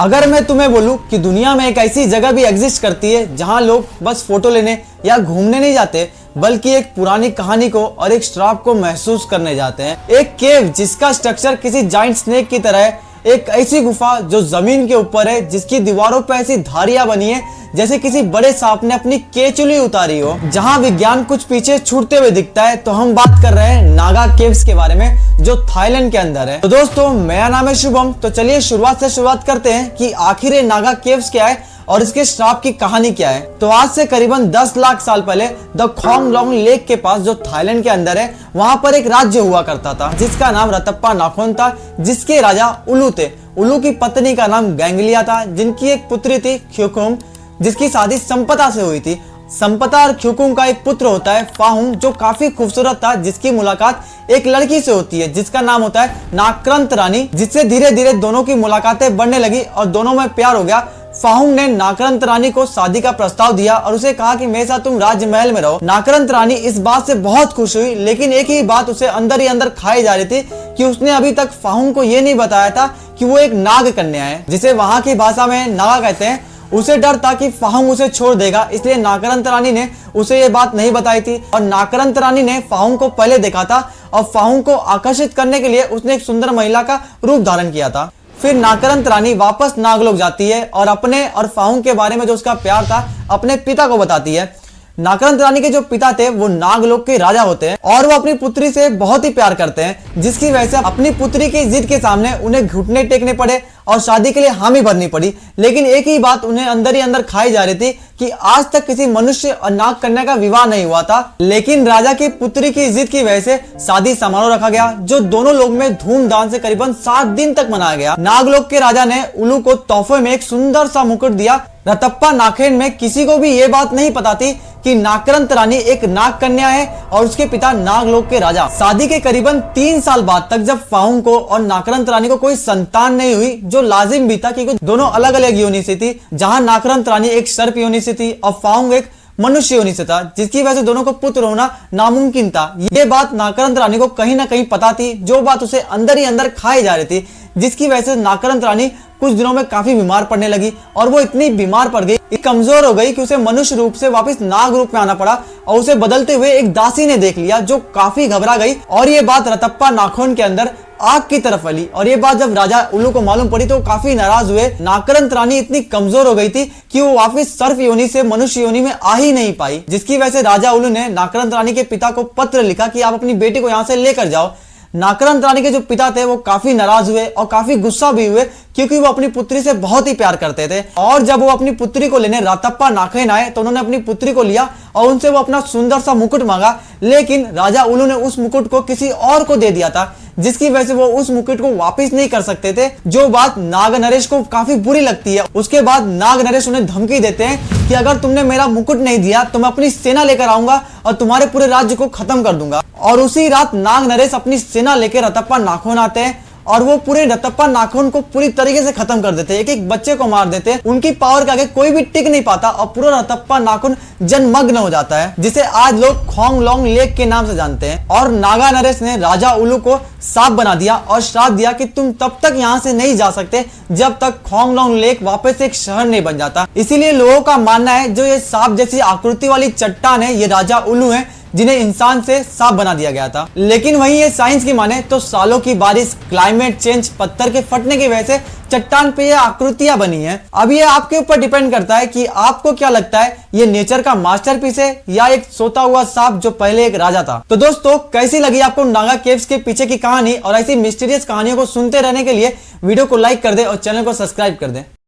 अगर मैं तुम्हें बोलूं कि दुनिया में एक ऐसी जगह भी एग्जिस्ट करती है जहां लोग बस फोटो लेने या घूमने नहीं जाते बल्कि एक पुरानी कहानी को और एक श्राप को महसूस करने जाते हैं। एक केव जिसका स्ट्रक्चर किसी जाइंट स्नेक की तरह है, एक ऐसी गुफा जो जमीन के ऊपर है जिसकी दीवारों पर ऐसी धारियां बनी है जैसे किसी बड़े सांप ने अपनी केचुली उतारी हो, जहां विज्ञान कुछ पीछे छूटते हुए दिखता है। तो हम बात कर रहे हैं नागा केव्स के बारे में जो थाईलैंड के अंदर है। तो दोस्तों मेरा नाम है शुभम। तो चलिए शुरुआत करते हैं कि आखिर ये नागा केव्स क्या है और इसके श्राप की कहानी क्या है। तो आज से करीबन 10 लाख साल पहले द खोंग लोंग लेक के पास जो थाईलैंड के अंदर है वहां पर एक राज्य हुआ करता था जिसका नाम रतप्पा नाखोन था, जिसके राजा उलू थे। उलू की पत्नी का नाम गैंगलिया था, जिनकी एक पुत्री थी ख्युकुम, जिसकी शादी संपता से हुई थी। संपता और ख्युकुम का एक पुत्र होता है फाहुंग, जो काफी खूबसूरत था, जिसकी मुलाकात एक लड़की से होती है जिसका नाम होता है नाक्रंत रानी, जिससे धीरे धीरे दोनों की मुलाकातें बढ़ने लगी और दोनों में प्यार हो गया। फाहुंग ने नाक्रंत रानी को शादी का प्रस्ताव दिया और उसे कहा कि मेरे साथ तुम राजमहल में रहो। नाक्रंत रानी इस बात से बहुत खुश हुई, लेकिन एक ही बात उसे अंदर ही अंदर खाई जा रही थी कि उसने अभी तक फाहुंग को ये नहीं बताया था कि वो एक नाग कन्या है, जिसे वहां की भाषा में नागा कहते हैं। उसे डर था कि फाहुंग उसे छोड़ देगा, इसलिए नाक्रंत रानी ने उसे ये बात नहीं बताई थी। और नाक्रंत रानी ने फाहुंग को पहले देखा था और फाहुंग को आकर्षित करने के लिए उसने एक सुंदर महिला का रूप धारण किया था। फिर नाक्रंत रानी वापस नागलोक जाती है और अपने और फाहुंग के बारे में जो उसका प्यार था अपने पिता को बताती है। नाक्रंत रानी के जो पिता थे वो नागलोक के राजा होते हैं और वो अपनी पुत्री से बहुत ही प्यार करते हैं, जिसकी वजह से अपनी पुत्री की जिद के सामने उन्हें घुटने टेकने पड़े और शादी के लिए हामी भरनी पड़ी। लेकिन एक ही बात उन्हें अंदर ही अंदर खाई जा रही थी कि आज तक किसी मनुष्य और नाग कन्या का विवाह नहीं हुआ था। लेकिन राजा की पुत्री की जिद की वजह से शादी समारोह रखा गया, जो दोनों लोग में धूमधाम से करीबन 7 दिन तक मनाया गया। नागलोक के राजा ने उलू को तोहफे में एक सुंदर सा मुकुट दिया। रतप्पा नाखेन में किसी को भी ये बात नहीं पता थी कि नाक्रंत रानी एक नाग कन्या है और उसके पिता नागलोक के राजा। शादी के करीबन 3 साल बाद तक जब फाहुंग को और नाक्रंत रानी को कोई संतान नहीं हुई, जो लाजिम भी था क्योंकि दोनों अलग अलग योनि से थी, जहां नाक्रंत रानी एक सर्प योनि से थी और फाहुंग एक मनुष्य योनि से था, जिसकी वजह से दोनों को पुत्र होना नामुमकिन था। ये बात नाक्रंत रानी को कहीं ना कहीं पता थी, जो बात उसे अंदर ही अंदर खाई जा रही थी, जिसकी वजह से नाक्रंत रानी कुछ दिनों में काफी बीमार पड़ने लगी और वो इतनी बीमार पड़ गई, कमजोर हो गई कि उसे मनुष्य रूप से वापस नाग रूप में आना पड़ा और उसे बदलते हुए एक दासी ने देख लिया, जो काफी घबरा गई। और ये बात रतप्पा नाखोन के अंदर आग की तरफ फैली और ये बात जब राजा उल्लू को मालूम पड़ी तो काफी नाराज हुए। नाक्रंत रानी इतनी कमजोर हो गई थी कि वो वापस सर्प योनि से मनुष्य योनि में आ ही नहीं पाई, जिसकी वजह से राजा उल्लू ने नाक्रंत रानी के पिता को पत्र लिखा कि आप अपनी बेटी को यहाँ से लेकर जाओ। नाक्रंत रानी के जो पिता थे वो काफी नाराज हुए और काफी गुस्सा भी हुए, क्योंकि वो अपनी पुत्री से बहुत ही प्यार करते थे। और जब वो अपनी पुत्री को लेने रतप्पा नाखेन आए तो उन्होंने अपनी पुत्री को लिया और उनसे वो अपना सुंदर सा मुकुट मांगा, लेकिन राजा उल्लू ने उस मुकुट को किसी और को दे दिया था, जिसकी वजह से वो उस मुकुट को वापस नहीं कर सकते थे। जो बात नाग नरेश को काफी बुरी लगती है। उसके बाद नाग नरेश उन्हें धमकी देते हैं कि अगर तुमने मेरा मुकुट नहीं दिया तो मैं अपनी सेना लेकर आऊंगा और तुम्हारे पूरे राज्य को खत्म कर दूंगा। और उसी रात नाग नरेश अपनी सेना लेकर रतप्पा नाखोन आते हैं और वो पूरे रतप्पा नाखोन को पूरी तरीके से खत्म कर देते हैं, एक एक बच्चे को मार देते हैं। उनकी पावर के आगे कोई भी टिक नहीं पाता और पूरा रतप्पा नाखोन जलमग्न हो जाता है, जिसे आज लोग खोंग लोंग लेक के नाम से जानते हैं। और नागा नरेश ने राजा उल्लू को सांप बना दिया और श्राप दिया कि तुम तब तक यहाँ से नहीं जा सकते जब तक खोंग लोंग लेक वापस एक शहर नहीं बन जाता। इसीलिए लोगों का मानना है जो ये सांप जैसी आकृति वाली चट्टान है ये राजा उल्लू है, जिन्हें इंसान से सांप बना दिया गया था। लेकिन वहीं ये साइंस की माने तो सालों की बारिश, क्लाइमेट चेंज, पत्थर के फटने की वजह से चट्टान पे ये आकृतियां बनी हैं। अब ये आपके ऊपर डिपेंड करता है कि आपको क्या लगता है, ये नेचर का मास्टरपीस है या एक सोता हुआ सांप जो पहले एक राजा था। तो दोस्तों कैसी लगी आपको नागा केव्स के पीछे की कहानी, और ऐसी मिस्टीरियस कहानियों को सुनते रहने के लिए वीडियो को लाइक कर दे और चैनल को सब्सक्राइब कर दे।